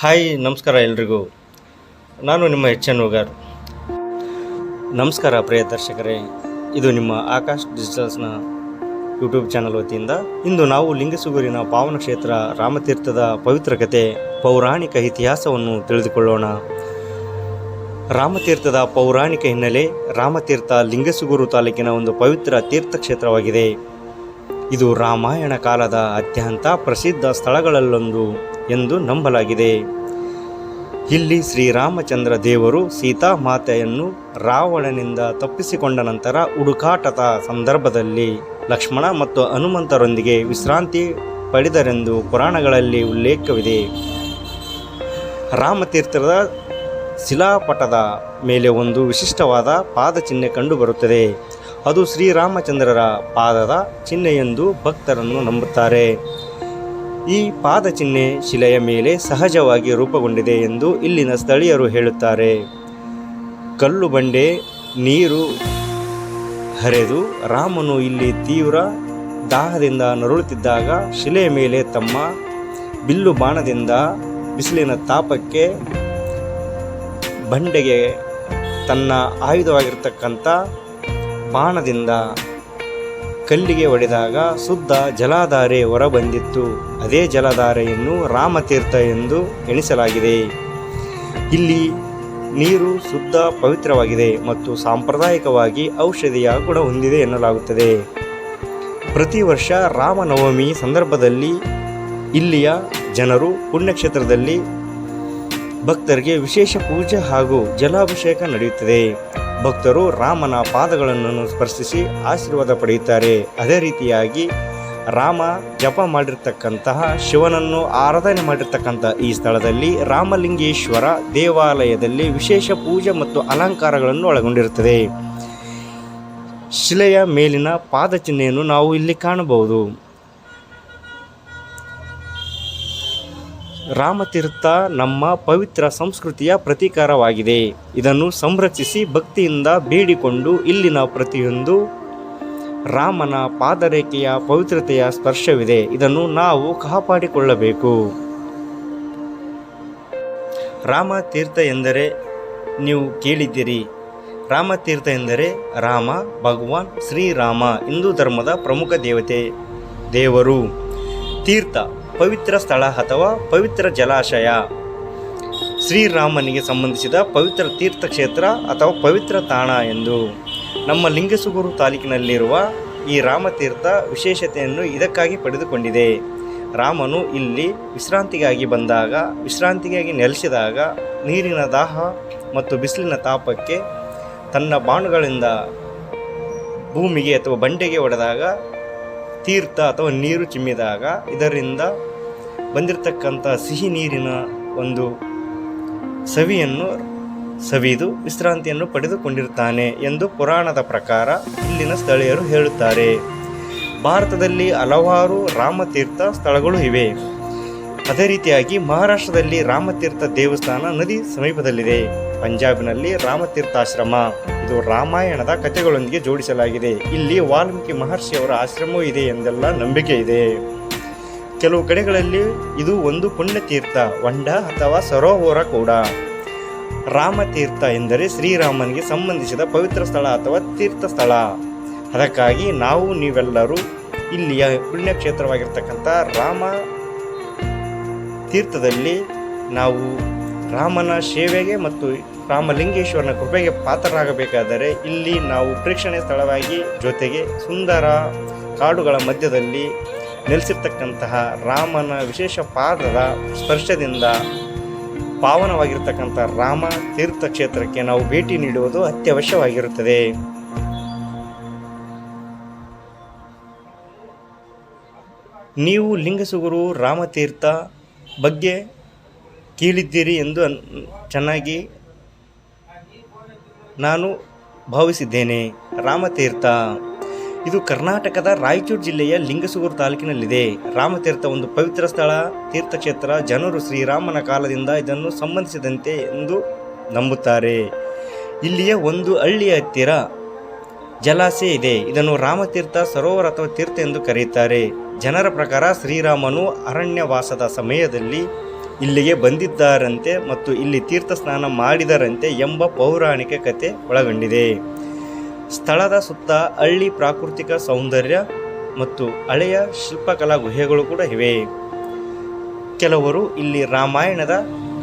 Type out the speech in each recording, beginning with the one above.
Hi ನಮಸ್ಕಾರ ಎಲ್ರಿಗೂ. ನಾನು ನಿಮ್ಮ ಎನ್ ಉಗಾರ್. ನಮಸ್ಕಾರ ಪ್ರಿಯ ದರ್ಶಕರೇ, ಇದು ನಿಮ್ಮ ಆಕಾಶ್ ಡಿಜಿಟಲ್ಸ್ನ ಯೂಟ್ಯೂಬ್ ಚಾನಲ್ ವತಿಯಿಂದ ಇಂದು ನಾವು ಲಿಂಗಸುಗೂರಿನ ಪಾವನ ಕ್ಷೇತ್ರ ರಾಮತೀರ್ಥದ ಪವಿತ್ರ ಕಥೆ, ಪೌರಾಣಿಕ ಇತಿಹಾಸವನ್ನು ತಿಳಿದುಕೊಳ್ಳೋಣ. ರಾಮತೀರ್ಥದ ಪೌರಾಣಿಕ ಹಿನ್ನೆಲೆ. ರಾಮತೀರ್ಥ ಲಿಂಗಸುಗೂರು ತಾಲೂಕಿನ ಒಂದು ಪವಿತ್ರ ತೀರ್ಥಕ್ಷೇತ್ರವಾಗಿದೆ. ಇದು ರಾಮಾಯಣ ಕಾಲದ ಅತ್ಯಂತ ಪ್ರಸಿದ್ಧ ಸ್ಥಳಗಳಲ್ಲೊಂದು ಎಂದು ನಂಬಲಾಗಿದೆ. ಇಲ್ಲಿ ಶ್ರೀರಾಮಚಂದ್ರ ದೇವರು ಸೀತಾಮಾತೆಯನ್ನು ರಾವಣನಿಂದ ತಪ್ಪಿಸಿಕೊಂಡ ನಂತರ ಹುಡುಕಾಟದ ಸಂದರ್ಭದಲ್ಲಿ ಲಕ್ಷ್ಮಣ ಮತ್ತು ಹನುಮಂತರೊಂದಿಗೆ ವಿಶ್ರಾಂತಿ ಪಡೆದರೆಂದು ಪುರಾಣಗಳಲ್ಲಿ ಉಲ್ಲೇಖವಿದೆ. ರಾಮತೀರ್ಥದ ಶಿಲಾಪಟದ ಮೇಲೆ ಒಂದು ವಿಶಿಷ್ಟವಾದ ಪಾದಚಿಹ್ನೆ ಕಂಡುಬರುತ್ತದೆ. ಅದು ಶ್ರೀರಾಮಚಂದ್ರರ ಪಾದದ ಚಿಹ್ನೆ ಎಂದು ಭಕ್ತರನ್ನು ನಂಬುತ್ತಾರೆ. ಈ ಪಾದಚಿಹ್ನೆ ಶಿಲೆಯ ಮೇಲೆ ಸಹಜವಾಗಿ ರೂಪುಗೊಂಡಿದೆ ಎಂದು ಇಲ್ಲಿನ ಸ್ಥಳೀಯರು ಹೇಳುತ್ತಾರೆ. ಕಲ್ಲು ಬಂಡೆ ನೀರು ಹರಿದು ರಾಮನು ಇಲ್ಲಿ ತೀವ್ರ ದಾಹದಿಂದ ನರಳುತ್ತಿದ್ದಾಗ ಶಿಲೆಯ ಮೇಲೆ ತಮ್ಮ ಬಿಲ್ಲು ಬಾಣದಿಂದ ಬಿಸಿಲಿನ ತಾಪಕ್ಕೆ ಬಂಡೆಗೆ ತನ್ನ ಆಯುಧವಾಗಿರ್ತಕ್ಕಂಥ ಬಾಣದಿಂದ ಕಲ್ಲಿಗೆ ಹೊಡೆದಾಗ ಶುದ್ಧ ಜಲಧಾರೆ ಹೊರಬಂದಿತ್ತು. ಅದೇ ಜಲಧಾರೆಯನ್ನು ರಾಮತೀರ್ಥ ಎಂದು ಎಣಿಸಲಾಗಿದೆ. ಇಲ್ಲಿ ನೀರು ಶುದ್ಧ ಪವಿತ್ರವಾಗಿದೆ ಮತ್ತು ಸಾಂಪ್ರದಾಯಿಕವಾಗಿ ಔಷಧಿಯ ಗುಣ ಹೊಂದಿದೆ ಎನ್ನಲಾಗುತ್ತದೆ. ಪ್ರತಿ ವರ್ಷ ರಾಮನವಮಿ ಸಂದರ್ಭದಲ್ಲಿ ಇಲ್ಲಿಯ ಜನರು ಪುಣ್ಯಕ್ಷೇತ್ರದಲ್ಲಿ ಭಕ್ತರಿಗೆ ವಿಶೇಷ ಪೂಜೆ ಹಾಗೂ ಜಲಾಭಿಷೇಕ ನಡೆಯುತ್ತದೆ. ಭಕ್ತರು ರಾಮನ ಪಾದಗಳನ್ನು ಸ್ಪರ್ಶಿಸಿ ಆಶೀರ್ವಾದ ಪಡೆಯುತ್ತಾರೆ. ಅದೇ ರೀತಿಯಾಗಿ ರಾಮ ಜಪ ಮಾಡಿರ್ತಕ್ಕಂತಹ ಶಿವನನ್ನು ಆರಾಧನೆ ಮಾಡಿರ್ತಕ್ಕಂಥ ಈ ಸ್ಥಳದಲ್ಲಿ ರಾಮಲಿಂಗೇಶ್ವರ ದೇವಾಲಯದಲ್ಲಿ ವಿಶೇಷ ಪೂಜೆ ಮತ್ತು ಅಲಂಕಾರಗಳನ್ನು ಒಳಗೊಂಡಿರುತ್ತದೆ. ಶಿಲೆಯ ಮೇಲಿನ ಪಾದಚಿಹ್ನೆಯನ್ನು ನಾವು ಇಲ್ಲಿ ಕಾಣಬಹುದು. ರಾಮತೀರ್ಥ ನಮ್ಮ ಪವಿತ್ರ ಸಂಸ್ಕೃತಿಯ ಪ್ರತೀಕಾರವಾಗಿದೆ. ಇದನ್ನು ಸಂರಕ್ಷಿಸಿ ಭಕ್ತಿಯಿಂದ ಬೇಡಿಕೊಂಡು ಇಲ್ಲಿನ ಪ್ರತಿಯೊಂದು ರಾಮನ ಪಾದರೇಖೆಯ ಪವಿತ್ರತೆಯ ಸ್ಪರ್ಶವಿದೆ. ಇದನ್ನು ನಾವು ಕಾಪಾಡಿಕೊಳ್ಳಬೇಕು. ರಾಮತೀರ್ಥ ಎಂದರೆ ನೀವು ಕೇಳಿದ್ದೀರಿ. ರಾಮತೀರ್ಥ ಎಂದರೆ ರಾಮ, ಭಗವಾನ್ ಶ್ರೀರಾಮ ಹಿಂದೂ ಧರ್ಮದ ಪ್ರಮುಖ ದೇವರು. ತೀರ್ಥ ಪವಿತ್ರ ಸ್ಥಳ ಅಥವಾ ಪವಿತ್ರ ಜಲಾಶಯ. ಶ್ರೀರಾಮನಿಗೆ ಸಂಬಂಧಿಸಿದ ಪವಿತ್ರ ತೀರ್ಥಕ್ಷೇತ್ರ ಅಥವಾ ಪವಿತ್ರ ತಾಣ ಎಂದು. ನಮ್ಮ ಲಿಂಗಸುಗೂರು ತಾಲೂಕಿನಲ್ಲಿರುವ ಈ ರಾಮತೀರ್ಥ ವಿಶೇಷತೆಯನ್ನು ಇದಕ್ಕಾಗಿ ಪಡೆದುಕೊಂಡಿದೆ. ರಾಮನು ಇಲ್ಲಿ ವಿಶ್ರಾಂತಿಗಾಗಿ ನೆಲೆಸಿದಾಗ ನೀರಿನ ದಾಹ ಮತ್ತು ಬಿಸಿಲಿನ ತಾಪಕ್ಕೆ ತನ್ನ ಬಾಣಗಳಿಂದ ಭೂಮಿಗೆ ಅಥವಾ ಬಂಡೆಗೆ ಹೊಡೆದಾಗ ತೀರ್ಥ ಅಥವಾ ನೀರು ಚಿಮ್ಮಿದಾಗ ಇದರಿಂದ ಬಂದಿರತಕ್ಕಂಥ ಸಿಹಿ ನೀರಿನ ಒಂದು ಸವಿಯನ್ನು ಸವಿದು ವಿಶ್ರಾಂತಿಯನ್ನು ಪಡೆದುಕೊಂಡಿರುತ್ತಾನೆ ಎಂದು ಪುರಾಣದ ಪ್ರಕಾರ ಇಲ್ಲಿನ ಸ್ಥಳೀಯರು ಹೇಳುತ್ತಾರೆ. ಭಾರತದಲ್ಲಿ ಹಲವಾರು ರಾಮತೀರ್ಥ ಸ್ಥಳಗಳು ಇವೆ. ಅದೇ ರೀತಿಯಾಗಿ ಮಹಾರಾಷ್ಟ್ರದಲ್ಲಿ ರಾಮತೀರ್ಥ ದೇವಸ್ಥಾನ ನದಿ ಸಮೀಪದಲ್ಲಿದೆ. ಪಂಜಾಬಿನಲ್ಲಿ ರಾಮತೀರ್ಥಾಶ್ರಮ, ಇದು ರಾಮಾಯಣದ ಕಥೆಗಳೊಂದಿಗೆ ಜೋಡಿಸಲಾಗಿದೆ. ಇಲ್ಲಿ ವಾಲ್ಮೀಕಿ ಮಹರ್ಷಿಯವರ ಆಶ್ರಮವೂ ಇದೆ ಎಂದೆಲ್ಲ ನಂಬಿಕೆ ಇದೆ. ಕೆಲವು ಕಡೆಗಳಲ್ಲಿ ಇದು ಒಂದು ಪುಣ್ಯತೀರ್ಥ, ಹೊಂಡ ಅಥವಾ ಸರೋವರ ಕೂಡ. ರಾಮತೀರ್ಥ ಎಂದರೆ ಶ್ರೀರಾಮನಿಗೆ ಸಂಬಂಧಿಸಿದ ಪವಿತ್ರ ಸ್ಥಳ ಅಥವಾ ತೀರ್ಥ ಸ್ಥಳ. ಅದಕ್ಕಾಗಿ ನೀವೆಲ್ಲರೂ ಇಲ್ಲಿಯ ಪುಣ್ಯಕ್ಷೇತ್ರವಾಗಿರ್ತಕ್ಕಂಥ ರಾಮ ತೀರ್ಥದಲ್ಲಿ ನಾವು ರಾಮನ ಸೇವೆಗೆ ಮತ್ತು ರಾಮಲಿಂಗೇಶ್ವರನ ಕೃಪೆಗೆ ಪಾತ್ರರಾಗಬೇಕಾದರೆ ಇಲ್ಲಿ ನಾವು ಪ್ರೇಕ್ಷಣೀಯ ಸ್ಥಳವಾಗಿ, ಜೊತೆಗೆ ಸುಂದರ ಕಾಡುಗಳ ಮಧ್ಯದಲ್ಲಿ ನೆಲೆಸಿರ್ತಕ್ಕಂತಹ ರಾಮನ ವಿಶೇಷ ಪಾದದ ಸ್ಪರ್ಶದಿಂದ ಪಾವನವಾಗಿರ್ತಕ್ಕಂಥ ರಾಮ ತೀರ್ಥಕ್ಷೇತ್ರಕ್ಕೆ ನಾವು ಭೇಟಿ ನೀಡುವುದು ಅತ್ಯವಶ್ಯವಾಗಿರುತ್ತದೆ. ನೀವು ಲಿಂಗಸುಗೂರು ರಾಮತೀರ್ಥ ಬಗ್ಗೆ ಕೇಳಿದ್ದೀರಿ ಎಂದು ಚೆನ್ನಾಗಿ ನಾನು ಭಾವಿಸಿದ್ದೇನೆ. ರಾಮತೀರ್ಥ ಇದು ಕರ್ನಾಟಕದ ರಾಯಚೂರು ಜಿಲ್ಲೆಯ ಲಿಂಗಸುಗೂರು ತಾಲೂಕಿನಲ್ಲಿದೆ. ರಾಮತೀರ್ಥ ಒಂದು ಪವಿತ್ರ ಸ್ಥಳ, ತೀರ್ಥಕ್ಷೇತ್ರ. ಜನರು ಶ್ರೀರಾಮನ ಕಾಲದಿಂದ ಇದನ್ನು ಸಂಬಂಧಿಸಿದಂತೆ ಎಂದು ನಂಬುತ್ತಾರೆ. ಇಲ್ಲಿಯ ಒಂದು ಹಳ್ಳಿಯ ಹತ್ತಿರ ಜಲಾಶಯ ಇದೆ. ಇದನ್ನು ರಾಮತೀರ್ಥ ಸರೋವರ ಅಥವಾ ತೀರ್ಥ ಎಂದು ಕರೆಯುತ್ತಾರೆ. ಜನರ ಪ್ರಕಾರ ಶ್ರೀರಾಮನು ಅರಣ್ಯವಾಸದ ಸಮಯದಲ್ಲಿ ಇಲ್ಲಿಗೆ ಬಂದಿದ್ದಾರಂತೆ ಮತ್ತು ಇಲ್ಲಿ ತೀರ್ಥ ಸ್ನಾನ ಮಾಡಿದರಂತೆ ಎಂಬ ಪೌರಾಣಿಕ ಕಥೆ ಒಳಗೊಂಡಿದೆ. ಸ್ಥಳದ ಸುತ್ತ ಹಳ್ಳಿ ಪ್ರಾಕೃತಿಕ ಸೌಂದರ್ಯ ಮತ್ತು ಹಳೆಯ ಶಿಲ್ಪಕಲಾ ಗುಹೆಗಳು ಕೂಡ ಇವೆ. ಕೆಲವರು ಇಲ್ಲಿ ರಾಮಾಯಣದ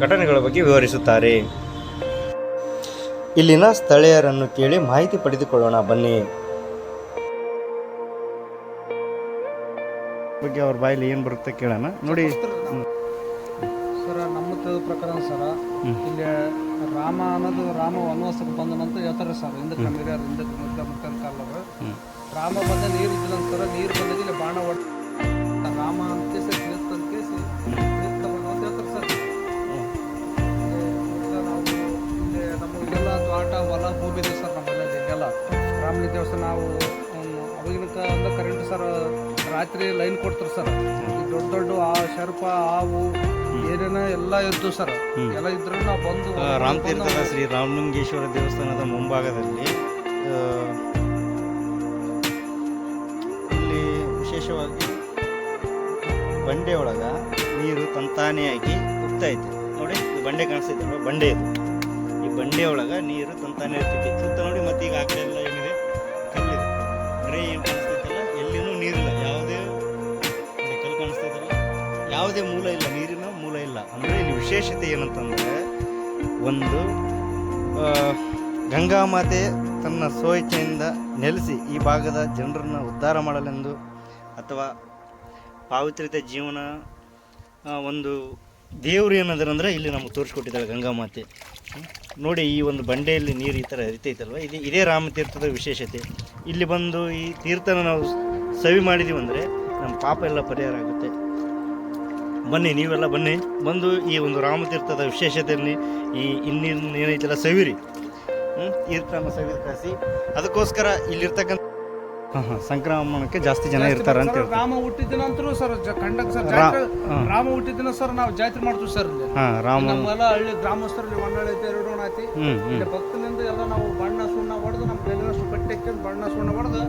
ಘಟನೆಗಳ ಬಗ್ಗೆ ವಿವರಿಸುತ್ತಾರೆ. ಇಲ್ಲಿನ ಸ್ಥಳೀಯರನ್ನು ಕೇಳಿ ಮಾಹಿತಿ ಪಡೆದುಕೊಳ್ಳೋಣ ಬನ್ನಿ. ಬಗ್ಗೆ ಅವ್ರ ಬಾಯಲ್ಲಿ ಏನು ಬರುತ್ತೆ ಕೇಳೋಣ. ನೋಡಿ ಸರ, ನಮ್ಮ ತಿಳಿದ ಪ್ರಕಾರ ಸರ ಇಲ್ಲಿ ರಾಮ ಅನ್ನೋದು ರಾಮ ವನವಾಸಕ್ಕೆ ಬಂದ ನಂತರ ಹೇಳ್ತಾರೆ ಸರ್. ಹಿಂದಕ್ಕೆ ನಮ್ಮ ಹಿರಿಯರು ಹಿಂದಕ್ಕೆ ಮುಖ್ಯ ಕಾಲವರು ರಾಮ ಬಂದ ನೀರು ಇದ್ದಿಲ್ಲ ಸರ. ನೀರು ಬಂದಾಗ ಇಲ್ಲಿ ಬಾಣ ಹೊಟ್ಟು ರಾಮ ಅಂತ ತೀರ್ಥ ಅಂತ ಕೇಸಿ ತೀರ್ಥ ಅಂತ ಹೇಳ್ತಾರೆ ಸರ್. ನಾವು ಇಲ್ಲಿ ನಮಗೆಲ್ಲ ತೋಟ ಹೊಲ ಭೂಮಿ ಇದೆ ಸರ್. ನಮ್ಮಲ್ಲಿ ಇಲ್ಲೆಲ್ಲ ರಾಮನ ದೇವಸ್ಥಾನ ನಾವು ಅವಾಗಿನ ಕಾಲದ ಕರೆಂಟ್ ಸರ್ ರಾತ್ರಿ ಲೈನ್ ಕೊಡ್ತಾರೆ ಸರ್. ದೊಡ್ಡ ದೊಡ್ಡ ಆ ಶರ್ಪ ಹಾವು ಏನೇನೋ ಎಲ್ಲ ಇದ್ದು ಸರ್. ಎಲ್ಲ ಇದ್ರೂ ನಾವು ಬಂದು ರಾಮತೀರ್ಥದ ಶ್ರೀ ರಾಮಲಿಂಗೇಶ್ವರ ದೇವಸ್ಥಾನದ ಮುಂಭಾಗದಲ್ಲಿ ಇಲ್ಲಿ ವಿಶೇಷವಾಗಿ ಬಂಡೆ ಒಳಗ ನೀರು ತಂತಾನೆಯಾಗಿ ಹೋಗ್ತಾ ಇತ್ತು. ನೋಡಿ ಈ ಬಂಡೆ ಕಾಣಿಸ್ತಿದ್ದಲ್ವ, ಬಂಡೆ ಇದು. ಈ ಬಂಡೆ ಒಳಗ ನೀರು ತಂತಾನೆ ಇರ್ತಿತ್ತು. ಸುತ್ತ ನೋಡಿ ಮತ್ತೆ ಈಗ ಆ ಕಡೆ ಎಲ್ಲ ಏನಿದೆ ಕಲ್ಲಿದೆ. ಬರೀ ಏನು ಕಾಣಿಸ್ತೈತಲ್ಲ, ಎಲ್ಲಿನೂ ನೀರಿಲ್ಲ. ಯಾವುದೇ ಕಲ್ಲು ಕಾಣಿಸ್ತೈತಲ್ಲ, ಯಾವುದೇ ಮೂಲ ಇಲ್ಲ, ನೀರಿನ ಮೂಲ ಇಲ್ಲ. ಅಂದರೆ ಇಲ್ಲಿ ವಿಶೇಷತೆ ಏನಂತಂದರೆ, ಒಂದು ಗಂಗಾಮಾತೆ ತನ್ನ ಸ್ವಇಚ್ಛೆಯಿಂದ ನೆಲೆಸಿ ಈ ಭಾಗದ ಜನರನ್ನು ಉದ್ಧಾರ ಮಾಡಲೆಂದು ಅಥವಾ ಪಾವಿತ್ರ್ಯತೆ ಜೀವನ ಒಂದು ದೇವರು ಏನಂದ್ರೆ ಇಲ್ಲಿ ನಮಗೆ ತೋರಿಸ್ಕೊಟ್ಟಿದ್ದಾಳೆ ಗಂಗಾಮಾತೆ. ನೋಡಿ ಈ ಒಂದು ಬಂಡೆಯಲ್ಲಿ ನೀರು ಈ ಥರ ಹರಿತೈತಲ್ವ, ಇದೇ ರಾಮತೀರ್ಥದ ವಿಶೇಷತೆ. ಇಲ್ಲಿ ಬಂದು ಈ ತೀರ್ಥನ ನಾವು ಸವಿ ಮಾಡಿದ್ದೀವಿ ಅಂದರೆ ನಮ್ಮ ಪಾಪ ಎಲ್ಲ ಪರಿಹಾರ ಆಗುತ್ತೆ. ಬನ್ನಿ, ನೀವೆಲ್ಲ ಬನ್ನಿ, ಬಂದು ಈ ಒಂದು ರಾಮತೀರ್ಥದ ವಿಶೇಷತೆಯಲ್ಲಿ ಈ ಇನ್ನೀರು ಏನೈತಲ್ಲ ಸವಿರಿ. ತೀರ್ಥನ ಸವಿದ ಕಾಸಿ. ಅದಕ್ಕೋಸ್ಕರ ಇಲ್ಲಿರ್ತಕ್ಕಂಥ ಸಂಕ್ರಮಣಕ್ಕೆ ಜಾಸ್ತಿ ಜನ ಇರ್ತಾರೆ ಅಂತ ಹೇಳ್ತಾರೆ. ರಾಮ ಹುಟ್ಟಿದ ನಂತರ ಸರ್ ಕಂಡಕ್ ಸರ್ ರಾಮ ಹುಟ್ಟಿದ ದಿನ ಸರ್ ನಾವು ಜಾತ್ರೆ ಮಾಡ್ತೀವಿ ಸರ್. ನಮ್ಮೆಲ್ಲ ಹಳ್ಳಿ ಗ್ರಾಮಸ್ಥರಲ್ಲಿ ಒಂದಳೆ ಐತೆ, 2 ಓಣ ಐತಿ. ಇಲ್ಲಿ ಭಕ್ತನಿಂದ ಎಲ್ಲ ನಾವು ಬಣ್ಣ ಸುಣ್ಣ ಹೊಡೆದು ನಮ್ಮ ಬೆಲ್ಲಿನಷ್ಟು ಬಟ್ಟೆ ಬಣ್ಣ ಸುಣ್ಣ ಹೊಡೆದು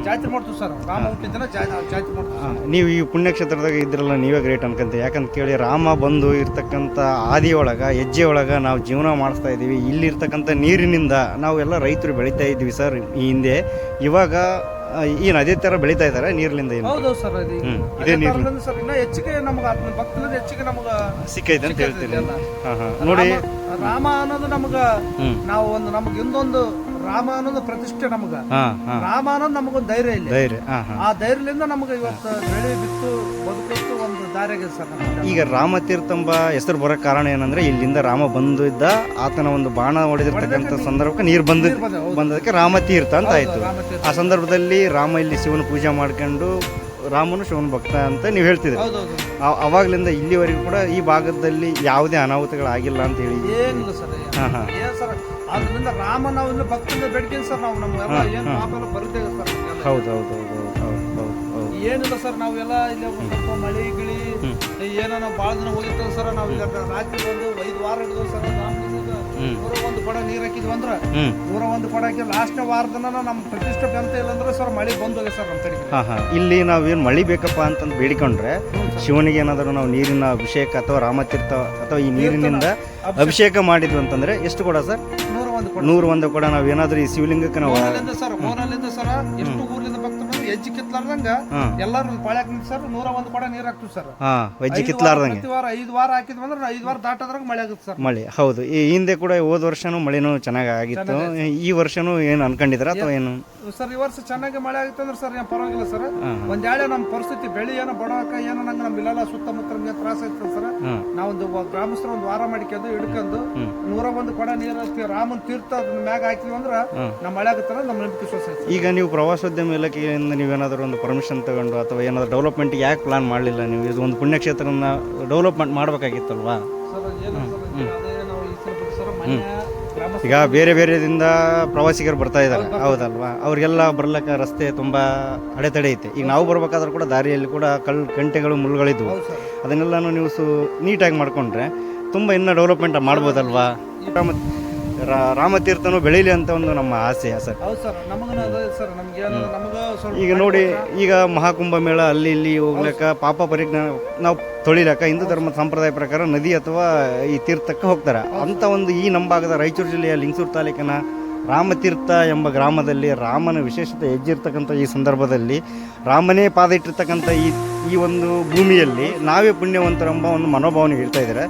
ಜಾತ್ರೆ ಮಾಡ್ತೀವಿ ಸರ್. ರಾಮ ಹುಟ್ಟಿದ ದಿನ ಜಾತ್ರೆ ಮಾಡ್ತೀವಿ. ನೀವು ಈ ಪುಣ್ಯಕ್ಷೇತ್ರದಾಗ ಇದ್ರಲ್ಲ, ನೀವೇ ಗ್ರೇಟ್ ಅನ್ಕಂತ. ಯಾಕಂತ ಕೇಳಿ ರಾಮ ಬಂದು ಇರ್ತಕ್ಕಂಥ ಆದಿಯೊಳಗ ಹೆಜ್ಜೆ ಒಳಗ ನಾವು ಜೀವನ ಮಾಡಿಸ್ತಾ ಇದ್ದೀವಿ. ಇಲ್ಲಿ ಇರ್ತಕ್ಕಂಥ ನೀರಿನಿಂದ ನಾವು ಎಲ್ಲ ರೈತರು ಬೆಳೀತಾ ಇದ್ವಿ ಸರ್ ಈ ಹಿಂದೆ. ಇವಾಗ ಏನು ಅದೇ ತರ ಬೆಳೀತಾ ಇದಾರೆ ನೀರ್ಲಿಂದ? ಹೌದು ಸರ್, ಇದೇ ನೀರು ಸರ್. ಇನ್ನ ಹೆಚ್ಚಿಗೆ ನಮ್ಗೆ ಭಕ್ತನಿಂದ ಹೆಚ್ಚಿಗೆ ನಮಗ ಸಿಕ್ಕೈತೆ ಅಂತ ಹೇಳ್ತೀರಿ. ನೋಡಿ, ರಾಮ ಅನ್ನೋದು ನಮಗ ನಾವು ಒಂದು ನಮ್ಗೆ ಇನ್ನೊಂದು ರಾಮ ಅನ್ನೋದು ಪ್ರತಿಷ್ಠೆ. ನಮಗ ರಾಮ ಅನ್ನೋದು ನಮಗೊಂದು ಧೈರ್ಯ ಇಲ್ಲ. ಆ ಧೈರ್ಯದಿಂದ ನಮಗ ಇವತ್ತು ಬೆಳೆ ಬಿತ್ತು ಬದುಕಿತ್ತು ಒಂದು ದಾರಿಗೆ ಸರ್. ಈಗ ರಾಮತೀರ್ಥಂಬ ಹೆಸರು ಬರೋ ಕಾರಣ ಏನಂದ್ರೆ, ಇಲ್ಲಿಂದ ರಾಮ ಬಂದಿದ್ದ, ಆತನ ಒಂದು ಬಾಣ ಹೊಡೆದಿರ್ತಕ್ಕಂಥ ಸಂದರ್ಭಕ್ಕೆ ನೀರು ಬಂದದಕ್ಕೆ ರಾಮತೀರ್ಥ ಅಂತ ಆಯ್ತು. ಆ ಸಂದರ್ಭದಲ್ಲಿ ರಾಮ ಇಲ್ಲಿ ಶಿವನ ಪೂಜೆ ಮಾಡ್ಕೊಂಡು ರಾಮನು ಶಿವನ ಭಕ್ತ ಅಂತ ನೀವು ಹೇಳ್ತಿದ್ರಿ. ಅವಾಗ್ಲಿಂದ ಇಲ್ಲಿವರೆಗೂ ಕೂಡ ಈ ಭಾಗದಲ್ಲಿ ಯಾವುದೇ ಅನಾಹುತಗಳಾಗಿಲ್ಲ ಅಂತ ಹೇಳಿ. ಏನಿಲ್ಲ ಸರ್. ಅದರಿಂದ ರಾಮ ನಾವು ಇಲ್ಲಿ ಭಕ್ತಿಯಿಂದ ಬೇಡ್ತೀನಿ ಸರ್. ನಾವು ನಮ್ಗೆಲ್ಲ ಏನು ಪಾಪ ಎಲ್ಲ ಬರುತ್ತೇವೆ ಸರ್. ಹೌದು. ಏನಿಲ್ಲ ಸರ್, ನಾವೆಲ್ಲ ಇಲ್ಲಿ ಸ್ವಲ್ಪ ಮಳೆ ಗಿಳಿ ಏನೋ ನಾವು ಭಾಳ ದಿನ ಹೋಗಿರ್ತೇವೆ ಸರ್. ನಾವು ಈಗ ರಾತ್ರಿ ಬಂದು 5 ವಾರ ಹಿಡಿದು ಸರ್. ಒಂದು ಕೊಡ ನೀರು ಹಾಕಿದ್ವಿ ಅಂದ್ರೆ 101 ಕೊಡ ಹಾಕಿ ಲಾಸ್ಟ್ ವಾರದನ ನಮ್ಮ ಪ್ರತಿಷ್ಠೆ ಅಂತ ಇಲ್ಲಂದ್ರೆ ಸರ್ ಮಳೆ ಬಂದೋಗಿ ಸರ್ ನಮ್ಮ ಕಡೆಗೆ. ಇಲ್ಲಿ ನಾವೇನು ಮಳೆ ಬೇಕಪ್ಪ ಅಂತಂದು ಬೇಡಿಕೊಂಡ್ರೆ ಶಿವನಿಗೆ ಏನಾದರೂ ನಾವು ನೀರಿನ ಅಭಿಷೇಕ ಅಥವಾ ರಾಮತೀರ್ಥ ಅಥವಾ ಈ ನೀರಿನಿಂದ ಅಭಿಷೇಕ ಮಾಡಿದ್ವಿ ಅಂತಂದ್ರೆ ಎಷ್ಟು ಕೊಡ ಸರ್? 101 ಕೊಡ. ನಾವು ಏನಾದ್ರೂ ಈ ಶಿವಲಿಂಗಕ್ಕೆ ನಾವು ಸರ್ ಎಷ್ಟು ಊರ್ಲಿಂದ ಭಕ್ತರು ಹೆಜ್ಜೆ ಕಿತ್ಲಾರ್ದಂಗ ಎಲ್ಲಾರು ಪಾಳ್ಯಾಕ ಸರ್ 101 ಕೊಡ ನೀರ್ ಹಾಕ್ತಿವಿ ಸರ್. ಹೆಜ್ಜೆ ಕಿತ್ಲಾರ್ದಂಗೆ 5 ವಾರ ಹಾಕಿದ್ವಿ ಅಂದ್ರೆ 5 ವಾರ ದಾಟದ್ರಾಗ ಮಳೆ ಆಗುತ್ತೆ ಸರ್. ಮಳೆ ಹೌದು. ಈ ಹಿಂದೆ ಕೂಡ ಹೋದ ವರ್ಷನೂ ಮಳೆನೂ ಚೆನ್ನಾಗಿ ಆಗಿತ್ತು. ಈ ವರ್ಷನೂ ಏನು ಅನ್ಕೊಂಡಿದ್ರ ಅಥವಾ ಏನು ಸರ್? ಈ ವರ್ಷ ಚೆನ್ನಾಗಿ ಮಳೆ ಆಗುತ್ತೆ ಅಂದ್ರೆ ಸರ್ ಏನು ಪರವಾಗಿಲ್ಲ ಸರ್. ಒಂದ್ ವೇಳೆ ನಮ್ಮ ಪರಿಸ್ಥಿತಿ ಬೆಳೆ ಏನೋ ಬಡವಕ ಏನೋ ನಂಗೆ ನಮ್ಮ ಇಲ್ಲೆಲ್ಲ ಸುತ್ತಮುತ್ತ ನಮ್ಗೆ ತ್ರಾಸ ಇರ್ತದೆ ಸರ್. ನಾವೊಂದು ಗ್ರಾಮಸ್ಥರು ಒಂದು ವಾರ ಮಾಡಿಕೊಂಡು ಹಿಡ್ಕೊಂಡು 101 ಕೊಡ ನೀರು ಹಾಕ್ತಿವಿ. ರಾಮನ್ ತೀರ್ಥ ಮ್ಯಾಗ ಹಾಕಿದ್ವಿ ಅಂದ್ರೆ ನಮ್ಮ ಮಳೆ ಆಗುತ್ತೆ ನಮ್ಮ ನಂಬಿಕೆ ವಿಶ್ವಾಸ ಐತೆ. ಈಗ ನೀವು ಪ್ರವಾಸೋದ್ಯಮ ಇಲಾಖೆಯಿಂದ ನೀವೇನಾದರೂ ಒಂದು ಪರ್ಮಿಷನ್ ತಗೊಂಡು ಅಥವಾ ಏನಾದರೂ ಡೆವಲಪ್ಮೆಂಟ್ ಯಾಕೆ ಪ್ಲಾನ್ ಮಾಡಲಿಲ್ಲ ನೀವು? ಇದು ಒಂದು ಪುಣ್ಯಕ್ಷೇತ್ರನ ಡೆವಲಪ್ಮೆಂಟ್ ಮಾಡಬೇಕಾಗಿತ್ತಲ್ವಾ? ಈಗ ಬೇರೆ ಬೇರೆದಿಂದ ಪ್ರವಾಸಿಗರು ಬರ್ತಾ ಇದ್ದಾರೆ, ಹೌದಲ್ವಾ? ಅವ್ರಿಗೆಲ್ಲ ಬರ್ಲಿಕ್ಕೆ ರಸ್ತೆ ತುಂಬ ಅಡೆತಡೆ ಐತೆ. ಈಗ ನಾವು ಬರ್ಬೇಕಾದ್ರೂ ಕೂಡ ದಾರಿಯಲ್ಲಿ ಕೂಡ ಗಂಟೆಗಳು ಮುಳ್ಳುಗಳಿದ್ವು. ಅದನ್ನೆಲ್ಲ ನೀವು ನೀಟಾಗಿ ಮಾಡ್ಕೊಂಡ್ರೆ ತುಂಬ ಇನ್ನೂ ಡೆವಲಪ್ಮೆಂಟ್ ಮಾಡ್ಬೋದಲ್ವಾ? ರಾಮತೀರ್ಥನು ಬೆಳೀಲಿ ಅಂತ ಒಂದು ನಮ್ಮ ಆಸೆ ಸರ್. ಹೌದು ಸರ್, ನಮಗನ ಅದ ಸರ್. ನಮ್ಗೆ ಏನದ ನಮಗ ಸ್ವಲ್ಪ ಈಗ ನೋಡಿ, ಈಗ ಮಹಾಕುಂಭ ಮೇಳ ಅಲ್ಲಿ ಇಲ್ಲಿ ಹೋಗ್ಲಿಕ್ಕ ಪಾಪ ಪರಿಜ್ಞಾನ ನಾವು ತೊಳಿಲಕ್ಕ ಹಿಂದೂ ಧರ್ಮದ ಸಂಪ್ರದಾಯ ಪ್ರಕಾರ ನದಿ ಅಥವಾ ಈ ತೀರ್ಥಕ್ಕೆ ಹೋಗ್ತಾರೆ. ಅಂತ ಒಂದು ಈ ನಮ್ಮ ಭಾಗದ ರಾಯಚೂರು ಜಿಲ್ಲೆಯ ಲಿಂಗಸೂರು ತಾಲೂಕಿನ ರಾಮತೀರ್ಥ ಎಂಬ ಗ್ರಾಮದಲ್ಲಿ ರಾಮನ ವಿಶೇಷತೆ ಹೆಜ್ಜಿರ್ತಕ್ಕಂಥ ಈ ಸಂದರ್ಭದಲ್ಲಿ ರಾಮನೇ ಪಾದ ಇಟ್ಟಿರ್ತಕ್ಕಂಥ ಈ ಒಂದು ಭೂಮಿಯಲ್ಲಿ ನಾವೇ ಪುಣ್ಯವಂತರೆಂಬ ಒಂದು ಮನೋಭಾವನೆ ಹೇಳ್ತಾ ಇದ್ದಾರೆ.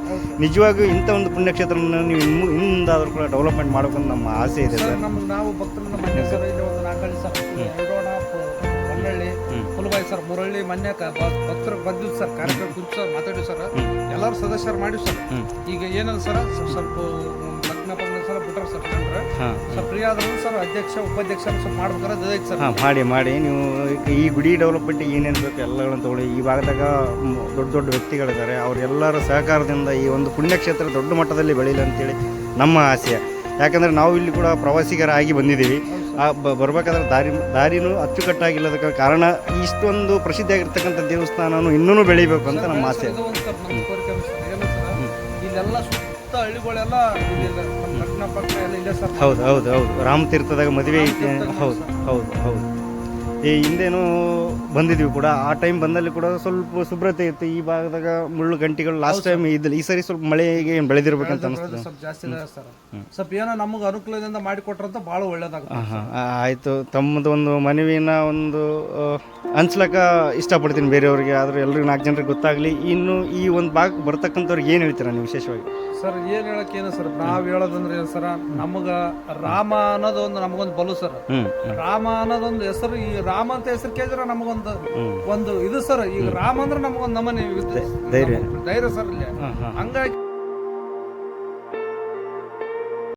ನಿಜವಾಗಿಯೂ ಇಂಥ ಒಂದು ಪುಣ್ಯಕ್ಷೇತ್ರವನ್ನು ನೀವು ಇನ್ನೊಂದಾದರೂ ಕೂಡ ಡೆವಲಪ್ಮೆಂಟ್ ಮಾಡೋಕ್ಕಂತ ನಮ್ಮ ಆಸೆ ಇದೆ ಸರ್. ನಮ್ಗೆ ನಾವು ಭಕ್ತರನ್ನ ಮನ್ಯ ಸರ್, ಇಲ್ಲಿ ಒಂದು ನಾಲ್ಕಳ್ಳಿ ಸರ್, ಎರಡೋಣ, ಹೊನ್ನಳ್ಳಿ, ಹುಲಬಾಯಿ ಸರ್, ಮೂರಳ್ಳಿ ಮನ್ಯ ಭಕ್ತರು ಬಂದಿದ್ದು ಸರ್. ಕಾರ್ಯಕ್ರಮ ಕುರಿತು ಸರ್ ಮಾತಾಡಿ ಸರ್, ಎಲ್ಲರೂ ಸದಸ್ಯರು ಮಾಡಿ ಸರ್. ಈಗ ಏನಲ್ಲ ಸರ್, ಸ್ವಲ್ಪ ಲಗ್ನ ಪಗ್ನ ಸರ್ ಬಿಟ್ರೆ ಸರ್ ಜನರು ಸರ್ ಫ್ರೀ ಆದ್ರೂ ಸರ್ ಅಧ್ಯಕ್ಷ ಉಪಾಧ್ಯಕ್ಷ ಸ್ವಲ್ಪ ಮಾಡ್ಬೇಕಾದ್ರೆ ಸರ್. ಮಾಡಿ ನೀವು ಈ ಗುಡಿ ಡೆವಲಪ್ಮೆಂಟ್ ಏನೇನು ಬೇಕು ಎಲ್ಲಗಳನ್ನು ತಗೊಳ್ಳಿ. ಈ ಭಾಗದಾಗ ದೊಡ್ಡ ದೊಡ್ಡ ವ್ಯಕ್ತಿಗಳಿದ್ದಾರೆ, ಅವರೆಲ್ಲರ ಸಹಕಾರದಿಂದ ಈ ಒಂದು ಪುಣ್ಯಕ್ಷೇತ್ರ ದೊಡ್ಡ ಮಟ್ಟದಲ್ಲಿ ಬೆಳೀಲಿ ಅಂತೇಳಿ ನಮ್ಮ ಆಸೆ. ಯಾಕಂದರೆ ನಾವು ಇಲ್ಲಿ ಕೂಡ ಪ್ರವಾಸಿಗರಾಗಿ ಬಂದಿದ್ದೀವಿ. ಬರಬೇಕಾದ್ರೆ ದಾರಿನೂ ಅಚ್ಚುಕಟ್ಟಾಗಿಲ್ಲದಕ್ಕೆ ಕಾರಣ ಇಷ್ಟೊಂದು ಪ್ರಸಿದ್ಧಿಯಾಗಿರ್ತಕ್ಕಂಥ ದೇವಸ್ಥಾನನೂ ಇನ್ನೂ ಬೆಳಿಬೇಕು ಅಂತ ನಮ್ಮ ಆಸೆ. ಇಲ್ಲೆಲ್ಲ ಸುತ್ತ ಹಳ್ಳಿಗಳೆಲ್ಲ ಲಗ್ನ ಪಗ್ನ ಎಲ್ಲ ಇದೆ ಸರ್. ಹೌದು ರಾಮತೀರ್ಥದಾಗ ಮದುವೆ ಐತೆ. ಹೌದು ಈ ಹಿಂದೇನೂ ಬಂದಿದ್ವಿ ಕೂಡ. ಆ ಟೈಮ್ ಬಂದಲ್ಲಿ ಕೂಡ ಸ್ವಲ್ಪ ಶುಭ್ರತೆ ಇತ್ತು. ಈ ಭಾಗದಾಗ ಮುಳ್ಳು ಗಂಟಿಗಳು ಲಾಸ್ಟ್ ಟೈಮ್ ಇದ್ದಿಲ್ಲ. ಈ ಸರಿ ಸ್ವಲ್ಪ ಮಳೆಗೆ ಏನು ಬೆಳೆದಿರ್ಬೇಕಂತ ಅನಿಸ್ತದೆ. ಸ್ವಲ್ಪ ಜಾಸ್ತಿ ಇದೆ ಸರ್. ಸ್ವಲ್ಪ ಏನೋ ನಮಗೆ ಅನುಕೂಲದಿಂದ ಮಾಡಿಕೊಟ್ರಂತ ಭಾಳ ಒಳ್ಳೇದಾಗುತ್ತೆ. ಆಯಿತು, ತಮ್ಮದು ಒಂದು ಮನವಿನ ಒಂದು ಹಂಚ್ಲಕ್ಕ ಇಷ್ಟಪಡ್ತೀನಿ ಬೇರೆಯವ್ರಿಗೆ. ಆದರೂ ಎಲ್ರಿಗೂ 4 ಜನರಿಗೆ ಗೊತ್ತಾಗಲಿ. ಇನ್ನು ಈ ಒಂದು ಭಾಗ ಬರ್ತಕ್ಕಂಥವ್ರಿಗೆ ಏನು ಹೇಳ್ತೀರಾ ನೀವು ವಿಶೇಷವಾಗಿ? ಸರ್ ಏನು ಹೇಳಕ್ಕೇನು ಸರ್, ನಾವು ಹೇಳೋದಂದ್ರೆ ಏನು ಸರ, ನಮಗ ರಾಮ ಅನ್ನೋದು ಒಂದು ನಮಗೊಂದು ಬಲು ಸರ್. ರಾಮ ಅನ್ನೋದೊಂದು ಹೆಸರು, ಈ ರಾಮ ಅಂತ ಹೆಸರು ಕೇಳಿದ್ರೆ ನಮಗೊಂದು ಇದು ಸರ್. ಈಗ ರಾಮ ಅಂದ್ರೆ ನಮಗೊಂದು ನಮನೆ ಧೈರ್ಯ ಸರ್ ಇಲ್ಲಿ. ಹಂಗಾಗಿ